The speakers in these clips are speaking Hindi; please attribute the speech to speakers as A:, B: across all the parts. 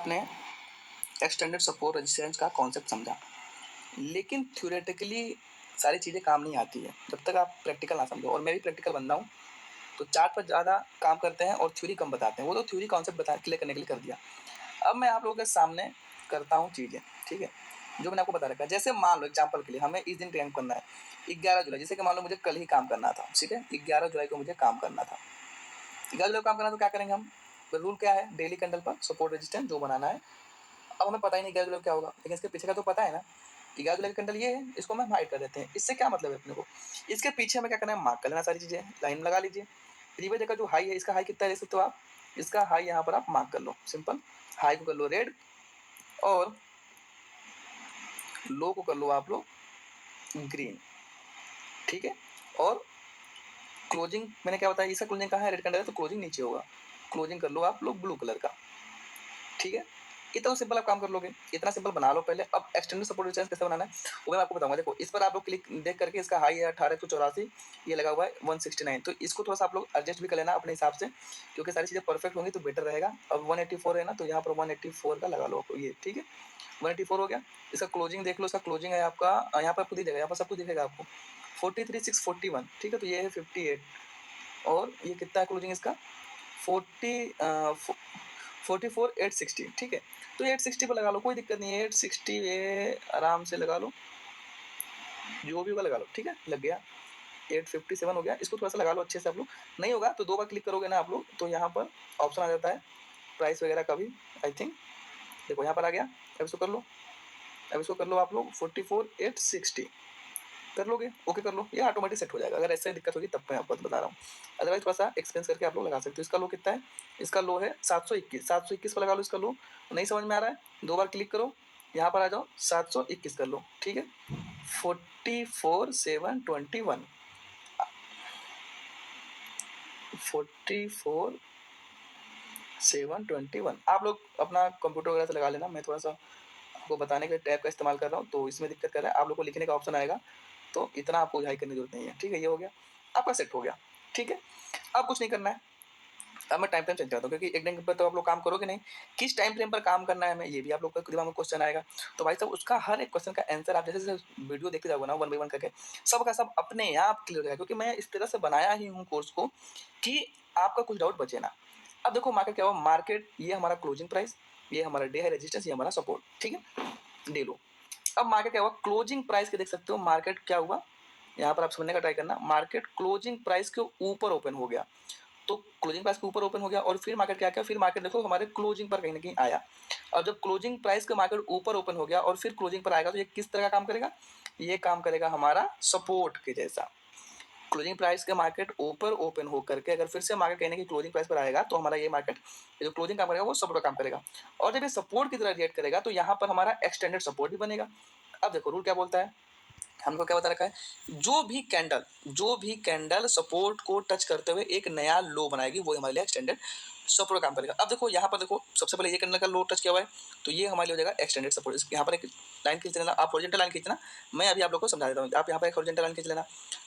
A: आपने एक्सटेंडेड सपोर्ट रेजिस्टेंस का कॉन्सेप्ट समझा, लेकिन थ्योरेटिकली सारी चीज़ें काम नहीं आती है जब तक आप प्रैक्टिकल ना समझो। और मैं भी प्रैक्टिकल बंदा हूँ, तो चार्ट पर ज़्यादा काम करते हैं और थ्योरी कम बताते हैं। वो तो थ्योरी कॉन्सेप्ट बता क्लियर करने के लिए कर दिया। अब मैं आप लोगों के सामने करता हूँ चीज़ें, ठीक है, जो मैंने आपको बता रखा है। जैसे मान लो एग्जाम्पल के लिए हमें इस दिन काम करना है 11 जुलाई, जैसे कि मान लो मुझे कल ही काम करना था, ठीक है, 11 जुलाई को मुझे काम करना था। 11 जुलाई को काम करना तो क्या करेंगे हम, रूल क्या है, डेली कैंडल पर सपोर्ट रेजिस्टेंस जो बनाना है। अब हमें पता ही नहीं 11 जुलाई क्या होगा, लेकिन इसके पीछे का तो पता है ना, 11 जुलाई का कैंडल ये है, इसको हम हाइड कर देते हैं। इससे क्या मतलब है अपने को, इसके पीछे हमें क्या करना है, मार्क कर लेना सारी चीज़ें, लाइन लगा लीजिए। प्रीवियस डे का जो हाई है, इसका हाई कितना है देख सकते हो आप, इसका हाई यहाँ पर आप मार्क कर लो, सिंपल। हाई को कर लो रेड और लो को कर लो आप लोग ग्रीन, ठीक है। और क्लोजिंग मैंने क्या बताया, इसका क्लोजिंग कहाँ है, रेड कैंडल है तो क्लोजिंग नीचे होगा, क्लोजिंग कर लो आप लोग ब्लू कलर का, ठीक है। इतना सिंपल आप काम कर लोगे, इतना सिंपल बना लो पहले। अब एक्सटेंडेड सपोर्ट रेजिस्टेंस कैसे बनाना है वो मैं आपको बताऊंगा। देखो इस पर आप लोग क्लिक देख करके, इसका हाई है 1884, ये लगा हुआ है 169, तो इसको थोड़ा सा आप लोग एडजस्ट भी कर लेना अपने हिसाब से, क्योंकि सारी चीज़ें परफेक्ट होंगी तो बेटर रहेगा। अब 184 है ना, तो यहाँ पर 184 का लगा लो ये, ठीक है। 184 हो गया। इसका क्लोजिंग देख लो, इसका क्लोजिंग है आपका यहाँ पर आपको दिखेगा, यहाँ पर सब कुछ दिखेगा आपको 43,641, ठीक है, तो ये है 58 और ये कितना है क्लोजिंग इसका 44,860, ठीक है। तो 860 पर लगा लो, कोई दिक्कत नहीं है, 860 ये आराम से लगा लो, जो भी होगा लगा लो, ठीक है, लग गया। 857 हो गया, इसको थोड़ा सा लगा लो अच्छे से आप लोग। नहीं होगा तो 2 बार क्लिक करोगे ना आप लोग, तो यहाँ पर ऑप्शन आ जाता है प्राइस वगैरह का भी, आई थिंक। देखो यहाँ पर आ गया, अब इसको कर लो, अब इसको कर लो आप लोग 44,860 कर लोगे, ओके कर लो, ये ऑटोमेटिक सेट हो जाएगा। अगर ऐसे दिक्कत होगी तब मैं आपको बता रहा हूँ, अदरवाइज थोड़ा सा एक्सपेंस करके आप लोग लगा सकते हो। इसका लो कितना है, इसका लो है 721 पर लगा लो इसका लो। नहीं समझ में आ रहा है, 2 बार क्लिक करो, यहाँ पर आ जाओ 721 कर लो, ठीक है। 44,721 44,721 आप लोग अपना कंप्यूटर वगैरह से लगा लेना। मैं थोड़ा सा आपको बताने के लिए टैब का इस्तेमाल कर रहा हूँ, तो इसमें दिक्कत कर रहा है। आप लोग को लिखने का ऑप्शन आएगा, तो इतना आपको हाई करने की जरूरत नहीं है, ठीक है। ये हो गया, आपका सेट हो गया, ठीक है। अब कुछ नहीं करना है, अब मैं टाइम फ्रेम चेंज करता हूँ, क्योंकि एक दिन पर तो आप लोग काम करोगे नहीं, किस टाइम फ्रेम पर काम करना है हमें, ये भी आप लोग का दिमाग में क्वेश्चन आएगा। तो भाई साहब उसका हर एक क्वेश्चन का आंसर आप जैसे जैसे वीडियो देखते जाओगे ना 1 बाय 1 करके, सब का सब अपने आप क्लियर हो जाएगा, क्योंकि मैं इस तरह से बनाया ही हूँ कोर्स को कि आपका कुछ डाउट बचे ना। अब देखो मार्केट क्या हुआ, मार्केट ये हमारा क्लोजिंग प्राइस, ये हमारा डे है रेजिस्टेंस, ये हमारा सपोर्ट, ठीक है, डे लो। अब मार्केट क्या हुआ, क्लोजिंग प्राइस के देख सकते हो, मार्केट क्या हुआ, यहाँ पर आप समझने का ट्राई करना। मार्केट क्लोजिंग प्राइस के ऊपर ओपन हो गया, तो क्लोजिंग प्राइस के ऊपर ओपन हो गया और फिर मार्केट क्या किया, फिर मार्केट देखो हमारे क्लोजिंग पर कहीं ना कहीं आया। और जब क्लोजिंग प्राइस का मार्केट ऊपर ओपन हो गया और फिर क्लोजिंग पर आएगा, तो ये किस तरह का काम करेगा, ये काम करेगा हमारा सपोर्ट के जैसा। क्लोजिंग प्राइस के मार्केट ऊपर ओपन होकर के अगर फिर से मार्केट कहने की क्लोजिंग प्राइस पर आएगा, तो हमारा ये मार्केट जो क्लोजिंग काम करेगा वो सपोर्ट काम करेगा। और जब ये सपोर्ट की तरह रिएक्ट करेगा, तो यहाँ पर हमारा एक्सटेंडेड सपोर्ट भी बनेगा। अब देखो रूल क्या बोलता है, हमको क्या बता रखा है, जो भी कैंडल सपोर्ट को टच करते हुए एक नया लो बनाएगी, वो हमारे लिए एक्सटेंडेड सपोर्ट काम करेगा। अब देखो यहाँ पर देखो, सबसे पहले ये कैंडल का लो टच किया हुआ है, तो ये हमारे लिए हो जाएगा एक्सटेंडेड सपोर्ट। यहाँ पर एक लाइन खींच लेना, आप हॉरिजॉन्टल लाइन खींचना, मैं अभी आप लोग को समझा देता हूँ। आप यहाँ पर एक हॉरिजॉन्टल लाइन खींच लेना।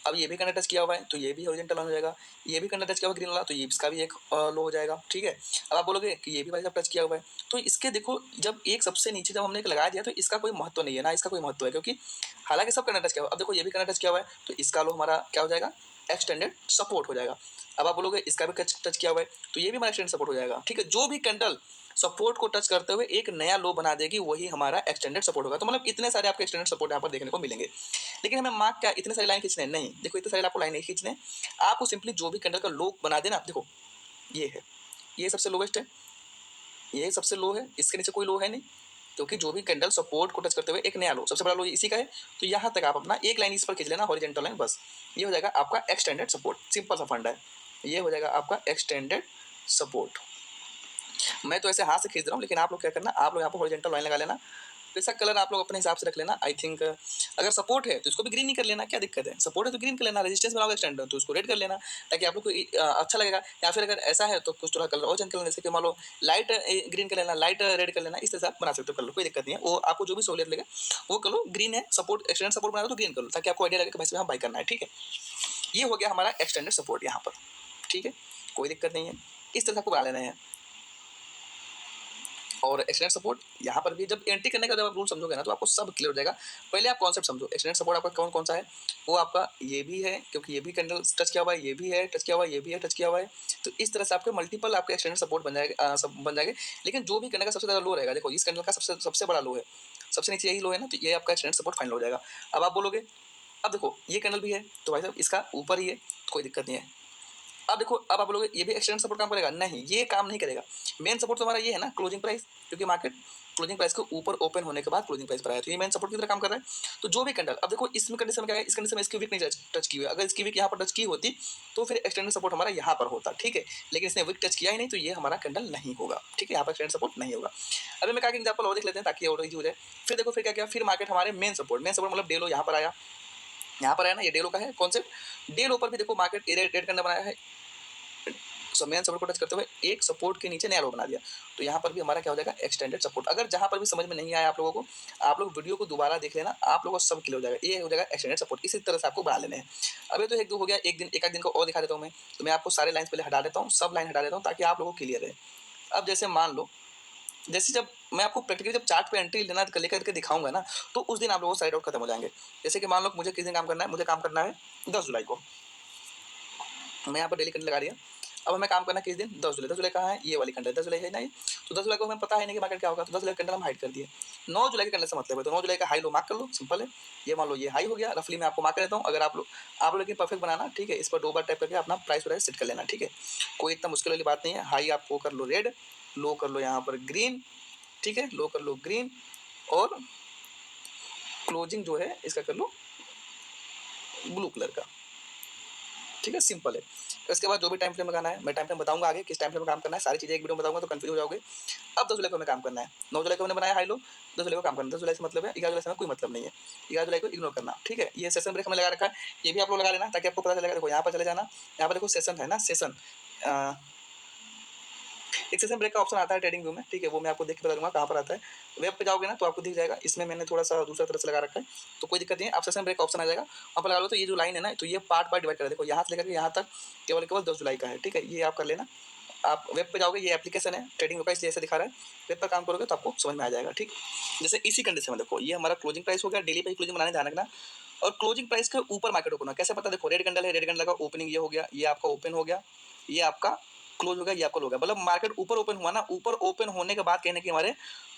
A: अब ये भी कैंडल टच किया हुआ है, तो ये भी हॉरिजॉन्टल लाइन हो जाएगा। ये भी कैंडल टच किया हुआ ग्रीन वाला, तो ये इसका भी एक लो हो जाएगा, ठीक है। अब आप बोलोगे कि ये भी भाई साहब टच किया हुआ है, तो इसके देखो जब एक सबसे नीचे जब हमने एक लगा दिया, तो इसका कोई महत्व नहीं है ना, इसका कोई महत्व है, क्योंकि हालांकि सब कैंडल टच किया हुआ। अब देखो ये भी कैंडल टच किया हुआ है, तो इसका लो हमारा क्या हो जाएगा, एक्सटेंडेड सपोर्ट हो जाएगा। अब आप बोलोगे इसका भी टच किया हुआ है, तो ये भी हमारा एक्सटेंडेड सपोर्ट हो जाएगा, ठीक है। जो भी कैंडल सपोर्ट को टच करते हुए एक नया लो बना देगी, वही हमारा एक्सटेंडेड सपोर्ट होगा। तो मतलब इतने सारे आपके एक्सटेंडेड सपोर्ट यहाँ पर देखने को मिलेंगे। लेकिन हमें मार्क क्या इतने सारी लाइन खींचने नहीं, देखो इतने सारे आपको लाइन नहीं खींचने, आपको सिंपली जो भी कैंडल का लो बना देना। देखो ये है, ये सबसे लोवेस्ट है, ये सबसे लो है, इसके नीचे कोई लो है नहीं, क्योंकि जो भी कैंडल सपोर्ट को टच करते हुए एक नया लो, सबसे बड़ा लो इसी का है, तो यहाँ तक आप अपना एक लाइन इस पर खींच लेना, हॉरिजॉन्टल लाइन, बस ये हो जाएगा आपका एक्सटेंडेड सपोर्ट। सिंपल सा फंडा है, ये हो जाएगा आपका एक्सटेंडेड सपोर्ट। मैं तो ऐसे हाथ से खींच रहा हूँ, लेकिन आप लोग क्या करना, आप लोग यहाँ पर हॉरिजॉन्टल लाइन लगा लेना। इसका कलर आप लोग अपने हिसाब से रख लेना। आई थिंक अगर सपोर्ट है तो इसको भी ग्रीन ही कर लेना, क्या दिक्कत है, सपोर्ट है तो ग्रीन कर लेना, रेजिस्टेंस बनाओगे एक्सटेंड तो उसको रेड कर लेना, ताकि आप लोग को अच्छा लगेगा। या फिर अगर ऐसा है तो कुछ थोड़ा कलर और चेंज कर लेना, जैसे कि मान लो लाइट ग्रीन कर लेना, लाइट रेड कर लेना, इस तरह से आप बना सकते हो, कर लो, कोई दिक्कत नहीं है। वो आपको जो भी सहूलियत लगे वो कर लो। ग्रीन है सपोर्ट, एक्सटेंडेड सपोर्ट बना लो तो ग्रीन कर लो, ताकि आपको आइडिया लगे कि भाई यहाँ बाई करना है, ठीक है। ये हो गया हमारा एक्सटेंडेड सपोर्ट यहाँ पर, ठीक है, कोई दिक्कत नहीं है, इस तरह से आपको बना लेना है। और एक्सटेंडेड सपोर्ट यहाँ पर भी जब एंट्री करने का जब आप रूल समझोगे ना तो आपको सब क्लियर हो जाएगा। पहले आप कॉन्सेप्ट समझो, एक्सटेंडेड सपोर्ट आपका कौन कौन सा है। वो आपका ये भी है क्योंकि ये भी कैंडल टच किया हुआ है, ये भी है टच किया हुआ है, ये भी है टच किया हुआ है। तो इस तरह से आपके मल्टीपल आपके एक्सटेंडेड सपोर्ट बन जाएगा, सब बन जाएंगे। लेकिन जो भी कैंडल का सबसे ज़्यादा लो रहेगा, देखो इस कैंडल का सबसे सबसे बड़ा लो है, सबसे नीचे यही लो है ना, तो ये आपका एक्सटेंडेड सपोर्ट फाइनल हो जाएगा। अब आप बोलोगे अब देखो ये कैंडल भी है तो भाई साहब इसका ऊपर ही है, कोई दिक्कत नहीं है। अब देखो अब आप बोलोगे ये भी एक्सटेंड सपोर्ट काम करेगा, नहीं ये काम नहीं करेगा। मेन सपोर्ट तो हमारा ये है ना क्लोजिंग प्राइस, क्योंकि मार्केट क्लोजिंग प्राइस के ऊपर ओपन होने के बाद क्लोजिंग प्राइस पर आया, तो ये मेन सपोर्ट की तरह काम कर रहा है। तो जो भी कैंडल अब देखो इसमें कंडीशन में क्या है, इस कंडीशन में इसकी वीक नहीं टच की हुई है, अगर इसकी वीक यहाँ पर टच की होती तो फिर एक्सटेंडेड सपोर्ट हमारा यहाँ पर होता, ठीक है। लेकिन इसने वीक टच किया ही नहीं तो ये हमारा कैंडल नहीं होगा, ठीक है, यहाँ पर एक्सटेंडेड सपोर्ट नहीं होगा। अभी मैं कहा कि एग्जाम्पल और देख लेते हैं ताकि और इजी हो जाए। फिर देखो फिर क्या क्या, फिर मार्केट हमारे मेन सपोर्ट मतलब डेलो यहाँ पर आया, यहाँ पर आया ना, ये डेलो का है कॉन्सेप्ट। डेलो पर भी देखो मार्केट रेड कैंडल बनाया है, मेन सपोर्ट को टच करते हुए एक सपोर्ट के नीचे नया लो बना दिया। तो यहाँ पर भी हमारा क्या हो जाएगा, एक्सटेंडेड सपोर्ट। अगर जहाँ पर भी समझ में नहीं आया आप लोगों को, आप लोग वीडियो को दोबारा देख लेना, आप लोगों को सब क्लियर हो जाएगा। ये हो जाएगा एक्सटेंडेड सपोर्ट, इसी तरह से आपको बना लेने हैं। अभी तो एक दो हो गया, एक दिन एक दिन को और दिखा देता हूँ मैं। तो मैं आपको सारे लाइन पहले हटा देता हूँ, सब लाइन हटा देता हूँ ताकि आप लोगों को क्लियर है। अब जैसे मान लो, जैसे जब मैं आपको प्रैक्टिकली जब चार्ट पे एंट्री लेना लेकर के दिखाऊंगा ना, तो उस दिन आप लोगों को साइड आउट खत्म हो जाएंगे। जैसे कि मान लो मुझे किस दिन काम करना है, मुझे काम करना है 10 जुलाई को। मैं यहाँ पर डेली कंडल लगा दिया। अब हमें काम करना किस दिन, 10 जुलाई। 10 जुलाई कहाँ है, ये वाली कंडल 10 जुलाई है ना ये। तो 10 जुलाई को हमें पता है नहीं कि मार्केट क्या होगा, तो 10 जुलाई कंडल हम हाइड कर दिए। 9 जुलाई के कंडल से मतलब है, तो 9 जुलाई का हाई लो मार्क कर लो, सिंपल है। ये मान लो ये हाई हो गया, रफली मैं आपको मार्क कर देता हूँ। अगर आप लोग लेकिन परफेक्ट बनाना, ठीक है, इस पर 2 बार टैप करके अपना प्राइस वराइस सेट कर लेना, ठीक है। कोई इतना मुश्किल वाली बात नहीं है। हाई आपको कर लो रेड, लो कर लो यहाँ पर ग्रीन, ठीक है, लो कर लो ग्रीन, और क्लोजिंग जो है इसका कर लो ब्लू कलर का, ठीक है, सिंपल है। तो इसके बाद जो भी टाइम फ्रेम लगाना है, मैं टाइम फ्रेम बताऊंगा आगे किस टाइम फ्रेम में काम करना है, सारी चीज़ें एक वीडियो में बताऊंगा तो कंफ्यूज हो जाओगे। अब 10 जुलाई को हमें काम करना है, 9 जुलाई को मैंने बनाया हाई लो, 10 जुलाई को काम करना है। 10 जुलाई से मतलब है, 11 जुलाई से कोई मतलब नहीं है, 11 जुलाई को इग्नोर करना, ठीक है। ये सेशन ब्रेक हमें लगा रखा है, ये भी आप लोग लगा लेना ताकि आपको पता चलेगा। देखो यहाँ पर चले जाना, यहाँ पर देखो सेशन है ना, सेशन एक सेशन ब्रेक का ऑप्शन आता है ट्रेडिंग व्यू में, ठीक है, वो मैं आपको देख के बता दूंगा कहाँ पर आता है। वेब पे जाओगे ना तो आपको दिख जाएगा, इसमें मैंने थोड़ा सा दूसरा तरह से लगा रखा है, तो कोई दिक्कत नहीं है। आप सेशन ब्रेक का ऑप्शन आ जाएगा, वहाँ पर लगा लो। तो ये जो लाइन है ना, तो ये पार्ट पार्ट डिवाइड कर देखो, यहाँ से लेकर के यहाँ तक केवल केवल 10 जुलाई का है, ठीक है, ये आप कर लेना। आप वेब पे जाओगे, ये एप्लीकेशन है ट्रेडिंग का, इसलिए ऐसे दिखा रहा है। वेब पर काम करोगे तो आपको समझ में आ जाएगा, ठीक। जैसे इसी कंडीशन में देखो, ये हमारा क्लोजिंग प्राइस हो गया, डेली पे क्लोजिंग बनाने ध्यान रखना। और क्लोजिंग प्राइस के ऊपर मार्केट ओपन होना कैसे पता, देखो रेड कैंडल है, रेड कैंडल का ओपनिंग ये हो गया, ये आपका ओपन हो गया, ये आपका क्लोज हो गया, ये आपका हो गया। मतलब मार्केट ऊपर ओपन हुआ ना, ऊपर ओपन होने के बाद कहने की हमारे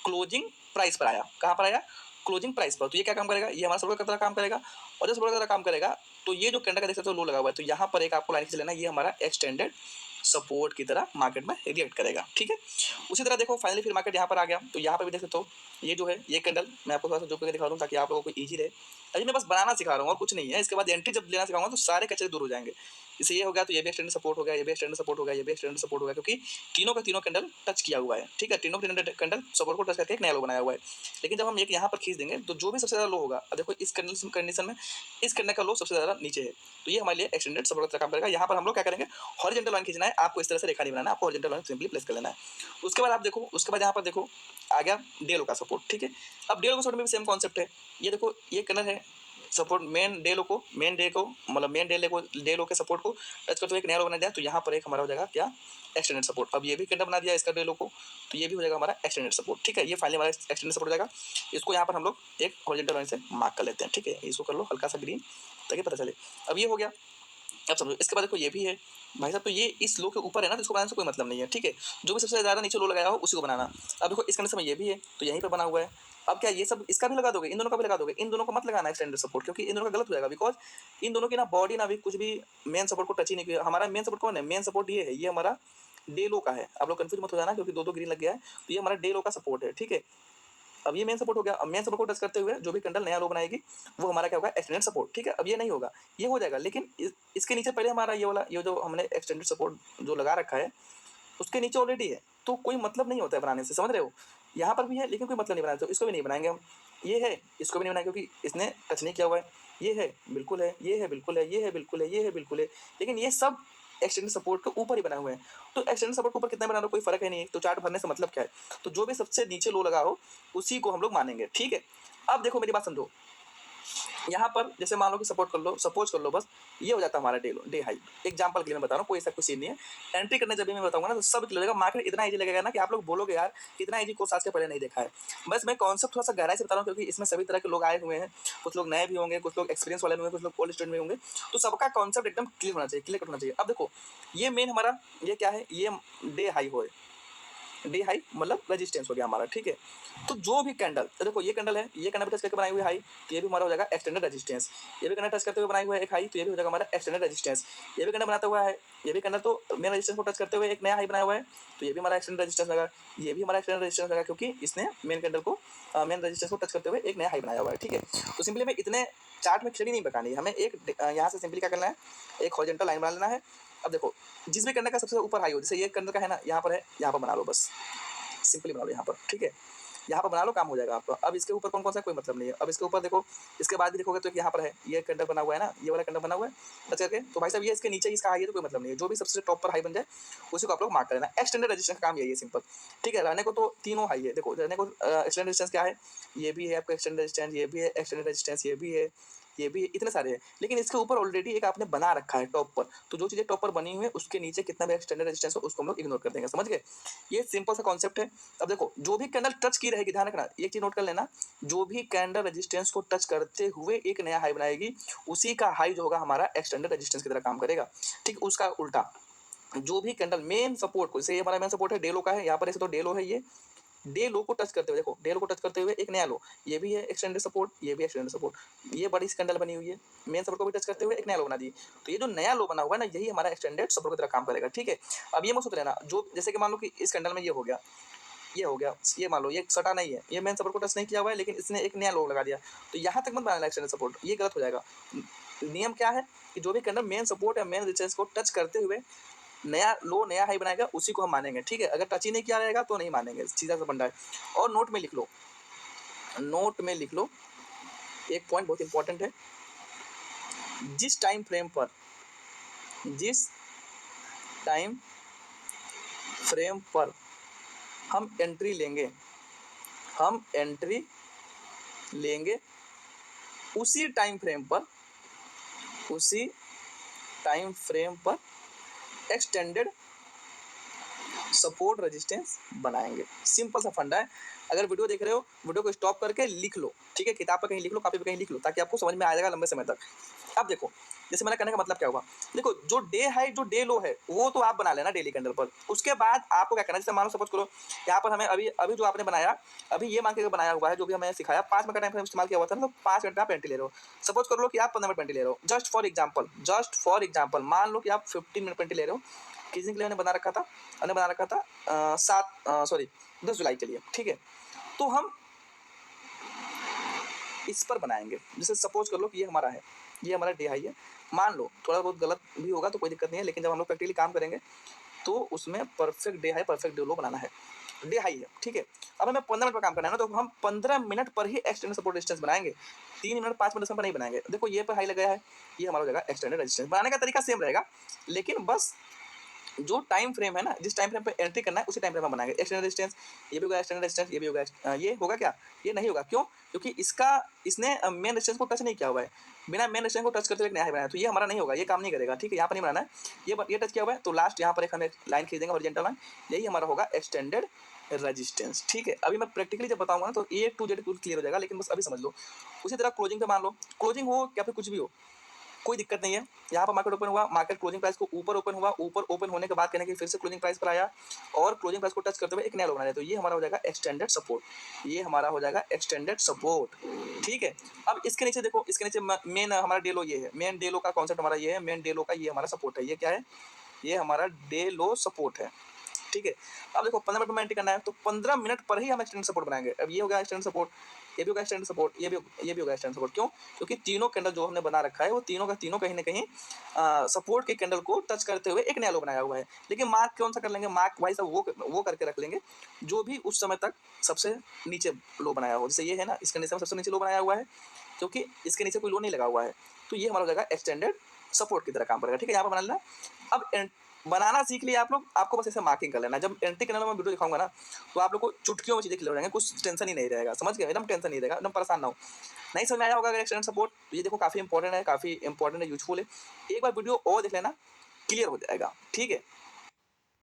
A: क्लोजिंग प्राइस पर आया, कहाँ पर आया, क्लोजिंग प्राइस पर। तो ये क्या काम करेगा, ये हमारा सपोर्ट की तरह काम करेगा। और जब सपोर्ट की तरह काम करेगा तो ये जो कैंडल का देख सकते हो लो लगा हुआ है, तो यहाँ पर एक आपको लाइन खींच लेना, ये हमारा एक्सटेंडेड सपोर्ट की तरह मार्केट में रिएक्ट करेगा, ठीक है। उसी तरह देखो फाइनली फिर मार्केट यहाँ पर आ गया, तो यहाँ पर भी देख सकते हो ये जो है, ये कैंडल मैं आपको थोड़ा सा जो करके दिखा दूँ ताकि आप लोगों को ईजी रहे। अभी मैं बस बनाना सिखा रहा हूँ और कुछ नहीं है। इसके बाद एंट्री जब लेना सिखाऊंगा तो सारे कचरे दूर हो जाएंगे। जैसे ये हो गया तो ये भी एक्सटेंडेड सपोर्ट हो गया, ये भी एक्सटेंडेड सपोर्ट हो गया, ये भी एक्सटेंडेड सपोर्ट हो गया, क्योंकि तीनों का तीनों कैंडल टच किया हुआ है, ठीक है। तीनों कैंडल सपोर्ट को टच करके एक नया लो बनाया हुआ है। लेकिन जब हम एक यहाँ पर खींच देंगे तो जो भी सबसे ज़्यादा लो होगा, अब देखो इस कंडीशन में इस कैंडल का लो सबसे ज़्यादा नीचे है, तो ये हमारे लिए एक्सटेंडेड सपोर्ट का काम करेगा। यहाँ पर हम लोग क्या करेंगे, हॉरिजॉन्टल लाइन खींचना है, आपको इस तरह से रेखा नहीं बनाना, आपको हॉरिजॉन्टल लाइन सिंपली प्लेस कर लेना है। उसके बाद आप देखो, उसके बाद यहाँ पर देखो आ गया डे लो का सपोर्ट, ठीक है। अब डे लो का सपोर्ट में भी सेम कॉन्सेप्ट है। ये देखो ये कैंडल है सपोर्ट, मेन डे लो को मतलब मेन डे लो के सपोर्ट को टच करते हुए एक नया लो बना दिया, तो यहाँ पर एक हमारा हो जाएगा क्या, एक्सटेंडेड सपोर्ट। अब ये भी कैंडल बना दिया इसका डे लो को, तो ये भी हो जाएगा हमारा एक्सटेंडेड सपोर्ट, ठीक है। ये फाइनली हमारा एक्सटेंडेड सपोर्ट हो जाएगा। इसको यहाँ पर हम लोग एक हॉरिजॉन्टल लाइन से मार्क कर लेते हैं, ठीक है। इसको कर लो हल्का सा ग्रीन ताकि पता चले। अब ये हो गया, अब समझो इसके बाद देखो ये भी है भाई साहब, तो ये इस लो के ऊपर है ना, तो इसको बनाने से कोई मतलब नहीं है, ठीक है। जो भी सबसे ज़्यादा नीचे लो लगाया हो उसी को बनाना। अब देखो इस कंडीशन में ये भी है तो यहीं पर बना हुआ है। अब क्या ये सब इसका भी लगा दोगे, इन दोनों का भी लगा दोगे, इन दोनों को मत लगाना एक्सटेंडेड सपोर्ट, क्योंकि इन दोनों का गलत हो जाएगा। बिकॉज इन दोनों की ना बॉडी ना भी कुछ भी मेन सपोर्ट को टच ही नहीं किया। हमारा मेन सपोर्ट कौन है, मेन सपोर्ट ये है, ये हमारा डे लो का है। आप लोग कंफ्यूज मत हो जाना क्योंकि दो दो ग्रीन लग गया है, तो ये हमारा डे लो का सपोर्ट है, ठीक है। अब ये मेन सपोर्ट हो गया। अब मेन सपोर्ट को टच करते हुए जो भी कैंडल नया लो बनाएगी वो हमारा क्या होगा, एक्सटेंडेड सपोर्ट, ठीक है। अब ये नहीं होगा, ये हो जाएगा, लेकिन इसके नीचे पहले हमारा ये वाला, ये जो हमने एक्सटेंडेड सपोर्ट जो लगा रखा है उसके नीचे ऑलरेडी है, तो कोई मतलब नहीं होता है बनाने से, समझ रहे हो। यहाँ पर भी है लेकिन कोई मतलब नहीं बनाना, तो इसको भी नहीं बनाएंगे हम। ये है, इसको भी नहीं बनाएंगे क्योंकि इसने टच नहीं किया हुआ है। ये है बिल्कुल है, ये है बिल्कुल है, ये है बिल्कुल है, ये है बिल्कुल है, लेकिन ये सब एक्सटेंडेड सपोर्ट के ऊपर ही बना हुए हैं। तो एक्सटेंडेड सपोर्ट के ऊपर कितना बना रहा, कोई फर्क है नहीं, तो चार्ट भरने से मतलब क्या है। तो जो भी सबसे नीचे लो लगा हो उसी को हम लोग मानेंगे, ठीक है। अब देखो मेरी बात समझो, यहाँ पर जैसे मान लो कि सपोज कर लो बस ये हो जाता है हमारा डे हाई। एग्जांपल के लिए मैं बता रहा हूँ, कोई ऐसा कुछ सीन नहीं है। एंट्री करने जब भी मैं बताऊंगा ना तो सब क्लियर होगा, मार्केट इतना इजी लगेगा ना कि आप लोग बोलोगे यार इतना इजी कोर्स आज के पहले नहीं देखा है। बस मैं कॉन्सेप्ट थोड़ा सा गहराई से बता रहा हूँ क्योंकि इसमें सभी तरह के लोग आए हुए हैं, कुछ लोग नए भी होंगे, कुछ लोग एक्सपीरियंस वाले भी होंगे, कुछ लोग ओल्ड स्टूडेंट भी होंगे, तो सबका कॉन्सेप्ट एकदम क्लियर होना चाहिए, क्लियर होना चाहिए। अब देखो ये मेन हमारा ये क्या है, ये डे हाई हो, डे हाई मतलब रेजिस्टेंस हो गया हमारा, ठीक है। तो जो भी कैंडल, तो देखो ये कैंडल है, ये कैंडल टच करके बनाई हुई हाई, तो ये भी हमारा हो जाएगा एक्सटेंडेड रेजिस्टेंस। ये भी कैंडल टच करते हुए बनाई हुई है एक हाई, तो ये भी हो जाएगा हमारा एक्सटेंडेड रेजिस्टेंस। ये भी कैंडल बनाता हुआ है, ये भी कैंडल तो मेन रेजिस्टेंस को टच करते हुए एक नया हाई बनाया हुआ है, तो ये भी हमारा एक्सटेंडेड रेजिस्टेंस लगा। ये भी हमारा एक्सटेंडेड रेजिस्टेंस लगा क्योंकि इसने मेन कैंडल को मेन रेजिस्टेंस को टच करते हुए एक नया हाई बनाया हुआ है, ठीक है। तो सिंपली हमें इतने चार्ट में खिचड़ी नहीं पकानी है, हमें एक यहाँ से सिंपली क्या करना है, एक हॉरिजॉन्टल लाइन बना लेना है। अब देखो जिस भी कैंडल का सबसे ऊपर हाई हो, जैसे ये कैंडल का है ना, यहाँ पर है, यहाँ पर बना लो बस, सिंपली बना लो यहाँ पर, ठीक है। यहाँ पर बना लो, काम हो जाएगा आपका। अब इसके ऊपर कौन कौन सा कोई मतलब नहीं है। अब इसके ऊपर देखो, इसके बाद भी देखोगे तो यहाँ पर है, ये कैंडल बना हुआ है ना, ये वाला कैंडल बना हुआ है टच करके, तो भाई साहब ये इसके नीचे इसका हाई है तो कोई मतलब नहीं है। जो भी सबसे टॉप पर हाई बन जाए उसी को आप लोग मार्क कर लेना। एक्सटेंडेड रेजिस्टेंस का काम यही है, सिंपल, ठीक है। रहने को तो तीनों हाई है, देखो रहने को एक्सटेंडेड रेजिस्टेंस क्या है, ये भी है आपका एक्सटेंडेड रेजिस्टेंस, ये भी है एक्सटेंडेड रेजिस्टेंस, ये भी है, ये भी इतने सारे हैं, लेकिन इसके ऊपर ऑलरेडी एक आपने बना रखा है टॉप पर, तो जो चीज़ें टॉप पर बनी हुई है उसके नीचे कितना भी एक्सटेंडेड रेजिस्टेंस हो उसको हम लोग इग्नोर कर देंगे, समझ गए। ये सिंपल सा कॉन्सेप्ट है। अब देखो जो भी कैंडल टच की रहेगी, ध्यान रखना एक चीज नोट कर लेना, जो भी कैंडल रेजिस्टेंस को टच करते हुए एक नया हाई बनाएगी उसी का हाई जो होगा हमारा एक्सटेंडेड रेजिस्टेंस की तरह काम करेगा, ठीक। उसका उल्टा जो भी कैंडल मेन सपोर्ट को, जैसे ये हमारा मेन सपोर्ट है डे लो का है, यहाँ पर ऐसे तो डे लो है, ये डे लो को टच करते हुए देखो, डे लो को टच करते हुए एक नया लो, ये भी है एक्सटेंडेड सपोर्ट, ये भी एक्सटेंडेड सपोर्ट, ये बड़ी कैंडल बनी हुई है, मेन सपोर्ट को भी टच करते हुए एक नया लो बना दी, तो ये जो नया लो बना हुआ है ना, यही हमारा एक्सटेंडेड सपोर्ट की तरह काम करेगा, ठीक है। अब ये मत सोच लेना, जो जैसे कि मान लो कि इस कैंडल में ये हो गया, ये हो गया, ये मान लो ये सटा नहीं है, ये मेन सपोर्ट को टच नहीं किया हुआ है, लेकिन इसने एक नया लो लगा दिया, तो यहाँ तक मत बनाना एक्सटेंडेड सपोर्ट, ये गलत हो जाएगा। नियम क्या है कि जो भी कैंडल मेन सपोर्ट या मेन रेजिस्टेंस को टच करते हुए नया लो नया हाई बनाएगा उसी को हम मानेंगे, ठीक है। अगर टच ही नहीं किया रहेगा तो नहीं मानेंगे, सीधा सा फंडा है। और नोट में लिख लो, नोट में लिख लो, एक पॉइंट बहुत इंपॉर्टेंट है, जिस टाइम फ्रेम पर, जिस टाइम फ्रेम पर हम एंट्री लेंगे, हम एंट्री लेंगे उसी टाइम फ्रेम पर, उसी टाइम फ्रेम पर एक्सटेंडेड सपोर्ट रेजिस्टेंस बनाएंगे। सिंपल सा फंडा है। अगर वीडियो देख रहे हो, वीडियो को स्टॉप करके लिख लो, ठीक है, किताब पर कहीं लिख लो, कॉपी पर कहीं लिख लो, ताकि आपको समझ में आ जाएगा लंबे समय तक। अब देखो जैसे मैंने कहने का मतलब क्या हुआ, देखो जो डे हाई जो डे लो है वो तो आप बना लेना डेली कैंडल पर, उसके बाद आपको क्या करना है, जैसे मानो सपोज करो यहाँ पर हमें अभी अभी जो आपने बनाया, अभी ये मान के बनाया हुआ है, जो भी हमें सिखाया 5 मिनट का टाइम फ्रेम इस्तेमाल किया हुआ था ना, तो 5 मिनट में आप एंट्री ले रहे हो। सपोज कर लो कि आप 15 मिनट एंट्री ले रहे हो, just for example, just for example मान लो कि आप 15 मिनट एंट्री ले रहे हो। किस दिन के लिए मैंने बना रखा था, हमने बना रखा था 10 जुलाई के लिए, ठीक है। तो हम इस पर बनाएंगे, जैसे सपोज कर लो कि ये हमारा है, ये हमारा डे हाई है, मान लो थोड़ा बहुत गलत भी होगा तो कोई दिक्कत नहीं है, लेकिन जब हम लोग प्रैक्टिकली काम करेंगे तो उसमें perfect day high perfect day low बनाना है, डे हाई है, ठीक है। अब हमें 15 मिनट पर काम करना है ना, तो हम 15 मिनट पर ही एक्सटेंडेड सपोर्ट रेजिस्टेंस बनाएंगे, 3 मिनट 5 मिनट पर नहीं बनाएंगे। देखो ये पर हाई लगाया है, ये हमारा हो जाएगा एक्सटेंडेड रेजिस्टेंस। बनाने का तरीका सेम रहेगा, लेकिन बस जो टाइम फ्रेम है ना, जिस टाइम फ्रेम पे एंट्री करना है उसी टाइम फ्रेम में बनाएंगे। एक्सटेंडेड रेजिस्टेंस ये भी होगा, एक्सटेंडेड रेजिस्टेंस ये भी होगा, ये होगा क्या, ये नहीं होगा, क्यों, क्योंकि इसका इसने मेन रेजिस्टेंस को टच नहीं किया हुआ है, बिना मेन रेजिस्टेंस को टच करते हुए एक नया हाई बनाया, तो ये हमारा नहीं होगा, ये काम नहीं करेगा, ठीक है। यहाँ पर नहीं बनाना है, ये टच किया हुआ है, तो लास्ट यहाँ पर एक हमें लाइन खींच देंगे हॉरिजॉन्टल लाइन, यही हमारा होगा एक्सटेंडेड रेजिस्टेंस, ठीक है। अभी मैं प्रैक्टिकली जब बताऊंगा ना तो ए टू जेड क्लियर हो जाएगा, लेकिन बस अभी समझ लो। उसी तरह क्लोजिंग पे मान लो, क्लोजिंग हो या फिर कुछ भी हो, कोई दिक्कत नहीं है। यहाँ पर मार्केट ओपन हुआ, मार्केट क्लोजिंग प्राइस को ऊपर ओपन हुआ, ऊपर ओपन होने के बाद कहने की फिर से क्लोजिंग प्राइस पर आया और क्लोजिंग प्राइस को टच करते हुए एक नया लो बना लिया, तो ये हमारा हो जाएगा एक्सटेंडेड सपोर्ट, ये हमारा हो जाएगा एक्सटेंडेड सपोर्ट, ठीक है। अब इसके नीचे देखो, इसके नीचे मेन हमारा डे लो ये है, मेन डे लो का कॉन्सेप्ट हमारा ये है, मेन डे लो का ये हमारा सपोर्ट है, ये क्या है, ये हमारा डे लो सपोर्ट है, ठीक है। अब देखो 15 मिनट में एंट्री करना है, तो 15 मिनट पर ही हम एक्सटेंडेड सपोर्ट बनाएंगे। अब ये होगा एक्सटेंडेड सपोर्ट, ये भी होगा एक्सटेंडेड सपोर्ट, ये भी होगा एक्सटेंडेड सपोर्ट, क्यों, क्योंकि तीनों कैंडल जो हमने बना रखा है वो तीनों का तीनों कहीं ना कहीं सपोर्ट के कैंडल को टच करते हुए एक नया लो बनाया हुआ है। लेकिन मार्क कौन सा कर लेंगे, मार्क भाई साहब वो करके रख लेंगे जो भी उस समय तक सबसे नीचे लो बनाया हो, जैसे ये है ना, इसके नीचे सबसे नीचे लो बनाया हुआ है, क्योंकि इसके नीचे कोई लो नहीं लगा हुआ है, तो ये हमारा हो जाएगा एक्सटेंडेड सपोर्ट की तरह काम करेगा, ठीक है। यहाँ पर बना लेना। अब बनाना सीख लिया आप लोग, आपको बस ऐसे मार्किंग कर लेना। जब एंट्री करने में वीडियो दिखाऊंगा ना, तो आप लोग को चुटकियों में चीजें क्लियर हो जाएंगे, कुछ टेंशन ही नहीं रहेगा, समझ गए, एकदम टेंशन नहीं रहेगा, एकदम परेशान ना हो। नहीं समझ में आया होगा अगर एक्सटर्नल सपोर्ट, तो ये देखो काफी इंपॉर्टेंट है, काफी इंपॉर्टेंट है, यूजफुल है। एक बार वीडियो और देख लेना, क्लियर हो जाएगा, ठीक है।